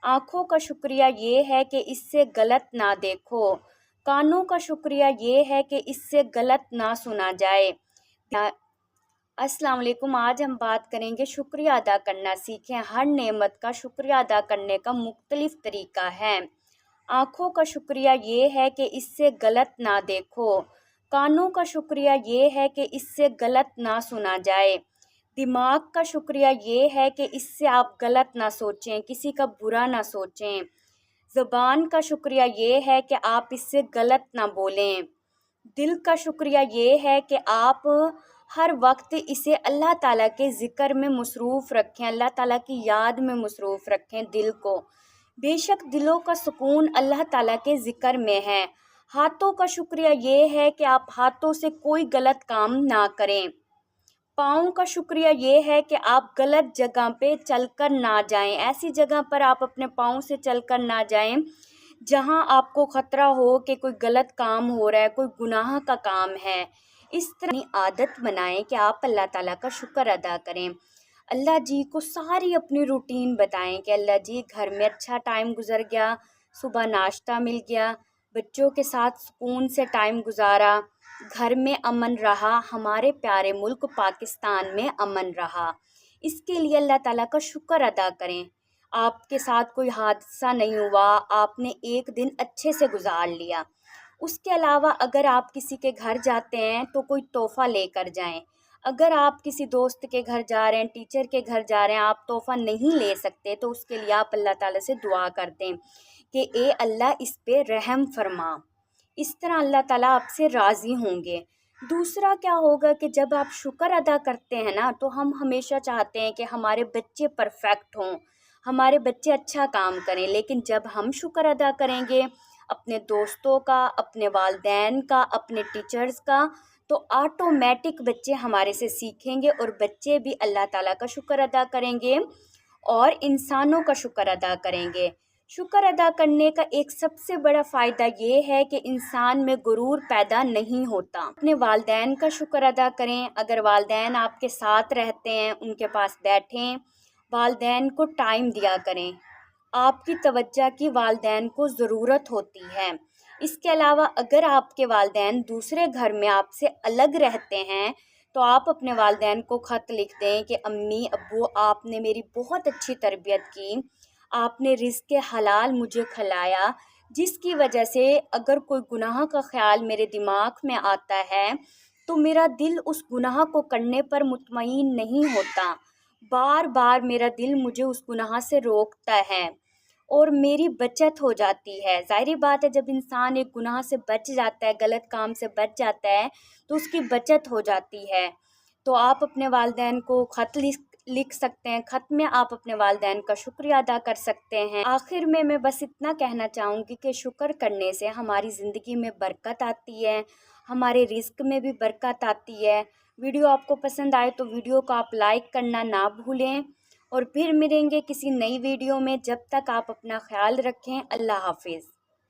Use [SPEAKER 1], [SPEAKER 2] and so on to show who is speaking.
[SPEAKER 1] आँखों का शुक्रिया ये है कि इससे गलत ना देखो, कानों का शुक्रिया ये है कि इससे गलत ना सुना जाए। अस्सलाम वालेकुम। आज हम बात करेंगे शुक्रिया अदा करना सीखें। हर नेमत का शुक्रिया अदा करने का मुख्तलिफ तरीका है। आँखों का शुक्रिया ये है कि इससे गलत ना देखो, कानों का शुक्रिया ये है कि इससे गलत ना सुना जाए, दिमाग का शुक्रिया ये है कि इससे आप गलत ना सोचें, किसी का बुरा ना सोचें, ज़बान का शुक्रिया ये है कि आप इससे गलत ना बोलें, दिल का शुक्रिया ये है कि आप हर वक्त इसे अल्लाह ताला के ज़िक्र में मसरूफ़ रखें, अल्लाह ताला की याद में मसरूफ़ रखें दिल को। बेशक दिलों का सुकून अल्लाह ताला के ज़िक्र में है। हाथों का शुक्रिया ये है कि आप हाथों से कोई गलत काम ना करें। पाँव का शुक्रिया ये है कि आप गलत जगह पे चलकर ना जाएं, ऐसी जगह पर आप अपने पाँव से चलकर ना जाएं जहां आपको ख़तरा हो कि कोई गलत काम हो रहा है, कोई गुनाह का काम है। इस तरह अपनी आदत बनाएं कि आप अल्लाह ताला का शुक्र अदा करें। अल्लाह जी को सारी अपनी रूटीन बताएं कि अल्लाह जी घर में अच्छा टाइम गुजर गया, सुबह नाश्ता मिल गया, बच्चों के साथ सुकून से टाइम गुजारा, घर में अमन रहा, हमारे प्यारे मुल्क पाकिस्तान में अमन रहा। इसके लिए अल्लाह ताला का शुक्र अदा करें। आपके साथ कोई हादसा नहीं हुआ, आपने एक दिन अच्छे से गुजार लिया। उसके अलावा अगर आप किसी के घर जाते हैं तो कोई तोहफ़ा लेकर जाएं। अगर आप किसी दोस्त के घर जा रहे हैं, टीचर के घर जा रहे हैं, आप तोहफ़ा नहीं ले सकते तो उसके लिए आप अल्लाह ताला से दुआ कर दें कि ए अल्लाह इस पे रहम फरमा। इस तरह अल्लाह ताला आपसे राज़ी होंगे। दूसरा क्या होगा कि जब आप शुक्र अदा करते हैं ना, तो हम हमेशा चाहते हैं कि हमारे बच्चे परफेक्ट हों, हमारे बच्चे अच्छा काम करें। लेकिन जब हम शुक्र अदा करेंगे अपने दोस्तों का, अपने वालिदैन का, अपने टीचर्स का, तो ऑटोमेटिक बच्चे हमारे से सीखेंगे और बच्चे भी अल्लाह ताला का शुक्र अदा करेंगे और इंसानों का शुक्र अदा करेंगे। शुक्र अदा करने का एक सबसे बड़ा फ़ायदा ये है कि इंसान में गुरूर पैदा नहीं होता। अपने वालिदैन का शुक्र अदा करें। अगर वालिदैन आपके साथ रहते हैं, उनके पास बैठें, वालिदैन को टाइम दिया करें। आपकी तवज्जो की वालिदैन को ज़रूरत होती है। इसके अलावा अगर आपके वालिदैन दूसरे घर में आपसे अलग रहते हैं तो आप अपने वालिदैन को ख़त लिख दें कि अम्मी अब्बू आपने मेरी बहुत अच्छी तरबियत की, आपने रिज़्क़ हलाल मुझे खिलाया, जिसकी वजह से अगर कोई गुनाह का ख़्याल मेरे दिमाग में आता है तो मेरा दिल उस गुनाह को करने पर मुतमईन नहीं होता। बार बार मेरा दिल मुझे उस गुनाह से रोकता है और मेरी बचत हो जाती है। ज़ाहिर बात है, जब इंसान एक गुनाह से बच जाता है, गलत काम से बच जाता है, तो उसकी बचत हो जाती है। तो आप अपने वालिदैन को ख़त लिख सकते हैं। ख़त में आप अपने वालिदैन का शुक्रिया अदा कर सकते हैं। आखिर में मैं बस इतना कहना चाहूँगी कि शुक्र करने से हमारी ज़िंदगी में बरकत आती है, हमारे रिज़्क़ में भी बरकत आती है। वीडियो आपको पसंद आए तो वीडियो को आप लाइक करना ना भूलें और फिर मिलेंगे किसी नई वीडियो में। जब तक आप अपना ख्याल रखें। अल्लाह हाफिज़।